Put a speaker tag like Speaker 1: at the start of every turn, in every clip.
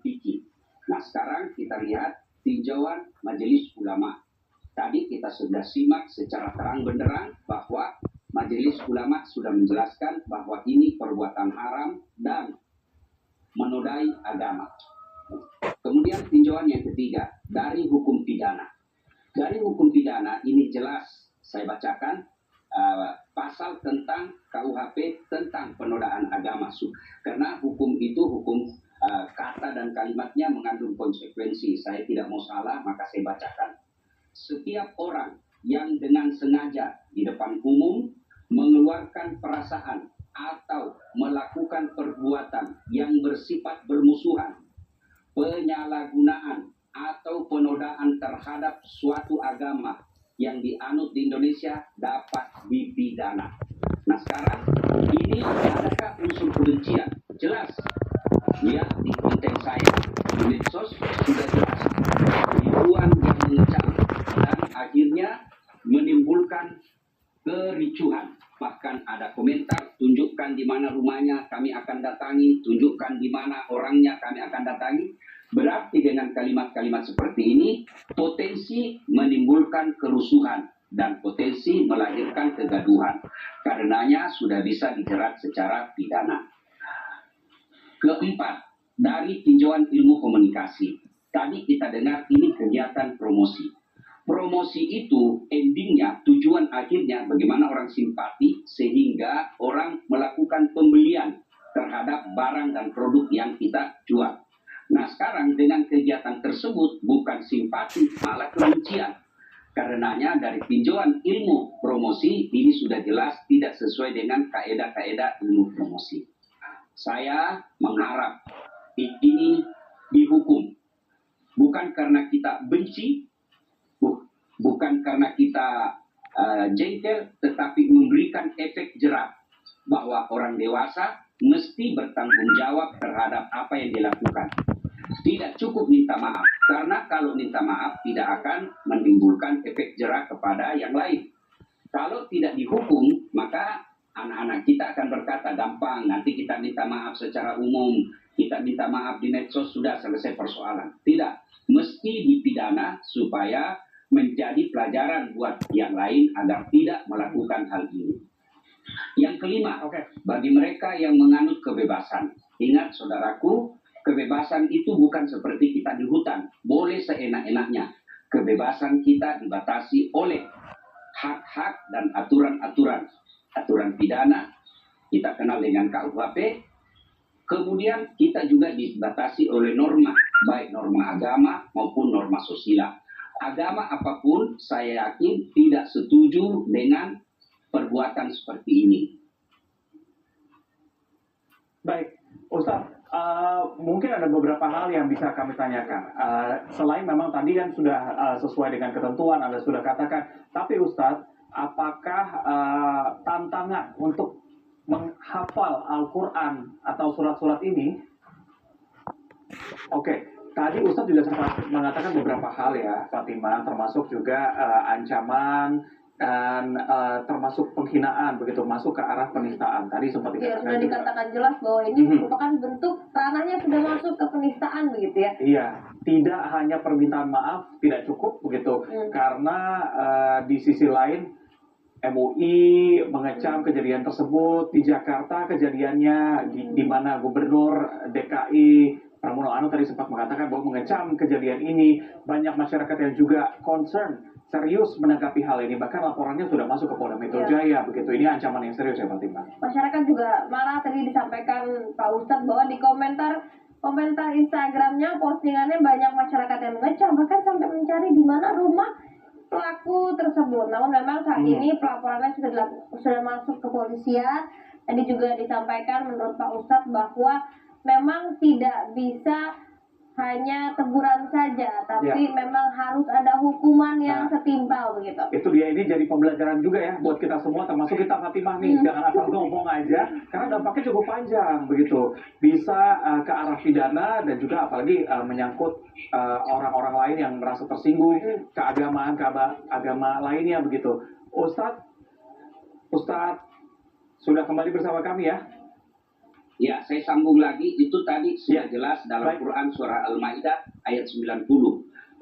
Speaker 1: fikih. Nah, sekarang kita lihat tinjauan Majelis Ulama. Tadi kita sudah simak secara terang benderang bahwa Majelis Ulama sudah menjelaskan bahwa ini perbuatan haram dan menodai agama. Kemudian tinjauan yang ketiga, dari hukum pidana. Dari hukum pidana ini jelas saya bacakan pasal tentang KUHP tentang penodaan agama. Karena hukum itu hukum kata dan kalimatnya mengandung konsekuensi. Saya tidak mau salah, maka saya bacakan. Setiap orang yang dengan sengaja di depan umum mengeluarkan perasaan atau melakukan perbuatan yang bersifat bermusuhan, penyalahgunaan atau penodaan terhadap suatu agama yang dianut di Indonesia dapat dipidana. Nah, sekarang ini adakah unsur kebencian? Jelas. Ya, di konten saya di medsos sudah jelas. Ribuan yang mengecam dan akhirnya menimbulkan kericuhan. Bahkan ada komentar, tunjukkan di mana rumahnya, kami akan datangi, tunjukkan di mana orangnya, kami akan datangi. Berarti dengan kalimat-kalimat seperti ini, potensi menimbulkan kerusuhan dan potensi melahirkan kegaduhan. Karenanya sudah bisa dijerat secara pidana. Keempat, dari tinjauan ilmu komunikasi. Tadi kita dengar ini kegiatan promosi. Promosi itu endingnya, tujuan akhirnya bagaimana orang simpati sehingga orang melakukan pembelian terhadap barang dan produk yang kita jual. Nah, sekarang dengan kegiatan tersebut bukan simpati, malah kebencian. Karenanya dari tinjauan ilmu promosi ini sudah jelas tidak sesuai dengan kaedah-kaedah ilmu promosi. Saya mengharap ini dihukum. Bukan karena kita benci, bukan karena kita jengkel, tetapi memberikan efek jerak bahwa orang dewasa mesti bertanggung jawab terhadap apa yang dilakukan. Tidak cukup minta maaf, karena kalau minta maaf tidak akan menimbulkan efek jerak kepada yang lain. Kalau tidak dihukum, maka anak-anak kita akan berkata gampang, nanti kita minta maaf secara umum, kita minta maaf di medsos, sudah selesai persoalan. Tidak, mesti dipidana supaya menjadi pelajaran buat yang lain agar tidak melakukan hal ini. Yang kelima, bagi mereka yang menganut kebebasan. Ingat saudaraku, kebebasan itu bukan seperti kita di hutan, boleh seenak-enaknya. Kebebasan kita dibatasi oleh hak-hak dan aturan-aturan. Aturan pidana, kita kenal dengan KUHP. Kemudian kita juga dibatasi oleh norma, baik norma agama maupun norma sosial. Agama apapun, saya yakin tidak setuju dengan perbuatan seperti ini.
Speaker 2: Baik, Ustadz. Mungkin ada beberapa hal yang bisa kami tanyakan. Selain memang tadi kan sudah sesuai dengan ketentuan, Anda sudah katakan. Tapi Ustadz, apakah tantangan untuk menghafal Al-Quran atau surat-surat ini? Tadi Ustadz juga sempat mengatakan beberapa hal ya, Fatimah, termasuk juga ancaman dan termasuk penghinaan, begitu masuk ke arah penistaan. Tadi sempat dikatakan
Speaker 3: sudah dikatakan jelas bahwa ini merupakan bentuk ranahnya sudah masuk ke penistaan begitu ya.
Speaker 2: Iya, tidak hanya permintaan maaf tidak cukup begitu, karena di sisi lain MUI mengecam kejadian tersebut. Di Jakarta kejadiannya di mana Gubernur DKI Pramono Anung tadi sempat mengatakan bahwa mengecam kejadian ini. Banyak masyarakat yang juga concern, serius menanggapi hal ini. Bahkan laporannya sudah masuk ke Polda Metro Jaya begitu. Ini ancaman yang serius ya, Fatimah.
Speaker 3: Masyarakat juga marah, tadi disampaikan Pak Ustadz bahwa di komentar Instagramnya, postingannya banyak masyarakat yang mengecam, bahkan sampai mencari di mana rumah pelaku tersebut. Namun memang saat ini pelaporannya sudah masuk ke kepolisian. Tadi juga disampaikan menurut Pak Ustadz bahwa memang tidak bisa hanya teguran saja, tapi memang harus ada hukuman yang setimpal begitu.
Speaker 2: Itu dia, ini jadi pembelajaran juga ya buat kita semua, termasuk kita Fatimah nih. Jangan asal ngomong aja, karena dampaknya cukup panjang begitu. Bisa ke arah pidana dan juga apalagi menyangkut orang-orang lain yang merasa tersinggung, keagamaan agama lainnya begitu. Ustadz sudah kembali bersama kami ya.
Speaker 1: Ya, saya sambung lagi, itu tadi sudah jelas dalam
Speaker 2: Baik.
Speaker 1: Quran surah Al-Maidah ayat 90.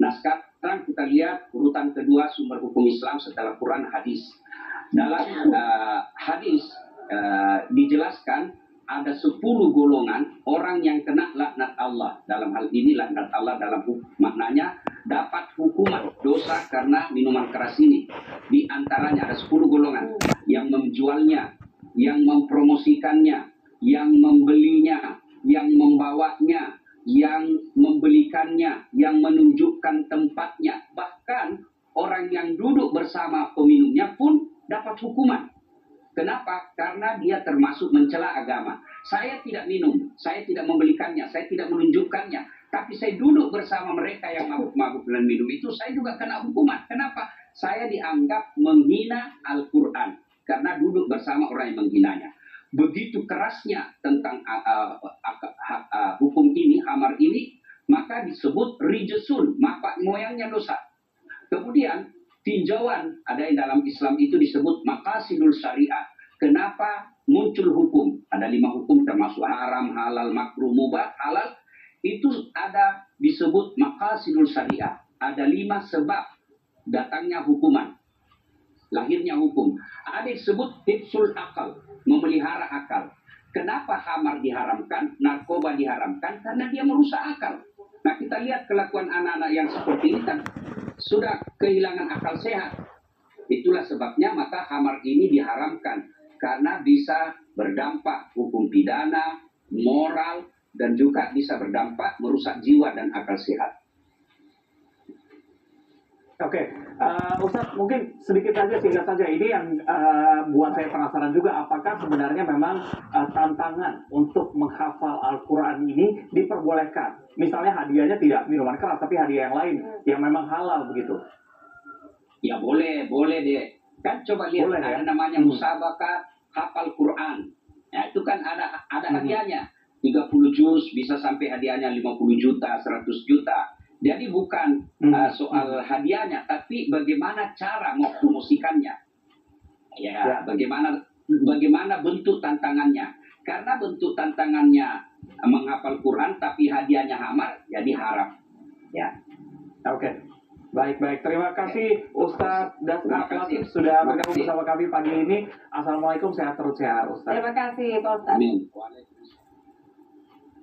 Speaker 1: Nah, sekarang kita lihat urutan kedua sumber hukum Islam setelah Quran hadis. Dalam hadis dijelaskan ada 10 golongan orang yang kena laknat Allah. Dalam hal ini laknat Allah dalam maknanya dapat hukuman dosa karena minuman keras ini. Di antaranya ada 10 golongan yang menjualnya, yang mempromosikannya, yang membelinya, yang membawanya, yang membelikannya, yang menunjukkan tempatnya. Bahkan orang yang duduk bersama peminumnya pun dapat hukuman. Kenapa? Karena dia termasuk mencela agama. Saya tidak minum, saya tidak membelikannya, saya tidak menunjukkannya. Tapi saya duduk bersama mereka yang mabuk-mabuk dan minum itu, saya juga kena hukuman. Kenapa? Saya dianggap menghina Al-Quran. Karena duduk bersama orang yang menghinanya. Begitu kerasnya tentang hukum ini, amar ini, maka disebut rijesun, maka moyangnya dosa. Kemudian tinjauan ada yang dalam Islam itu disebut maqasidul syariah. Kenapa muncul hukum? Ada 5 hukum termasuk haram, halal, makruh, mubah, halal. Itu ada disebut maqasidul syariah. Ada 5 sebab datangnya hukuman. Lahirnya hukum. Ada disebut hifzul akal, memelihara akal. Kenapa khamar diharamkan, narkoba diharamkan? Karena dia merusak akal. Nah, kita lihat kelakuan anak-anak yang seperti ini kan sudah kehilangan akal sehat. Itulah sebabnya maka khamar ini diharamkan. Karena bisa berdampak hukum pidana, moral, dan juga bisa berdampak merusak jiwa dan akal sehat.
Speaker 2: Oke, Ustadz mungkin sedikit saja, singkat saja. Ini yang buat saya penasaran juga, apakah sebenarnya memang tantangan untuk menghafal Al-Quran ini diperbolehkan? Misalnya hadiahnya tidak minuman keras, tapi hadiah yang lain yang memang halal begitu.
Speaker 1: Ya boleh deh. Kan coba lihat
Speaker 2: Boleh,
Speaker 1: ada
Speaker 2: ya?
Speaker 1: namanya musabaqah hafal Quran. Ya, itu kan ada hadiahnya. 30 juz bisa sampai hadiahnya 50 juta, 100 juta. Jadi bukan soal hadiahnya, tapi bagaimana cara mempromosikannya. Ya, bagaimana bentuk tantangannya. Karena bentuk tantangannya menghafal Quran, tapi hadiahnya hamar, jadi haram. Ya.
Speaker 2: Oke. Baik. Terima kasih Ustadz Dasna Latif sudah bergabung bersama kami pagi ini. Assalamualaikum, sehat terus ya Ustadz.
Speaker 3: Terima kasih Pak Ustadz.
Speaker 1: Amin.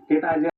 Speaker 2: Kita aja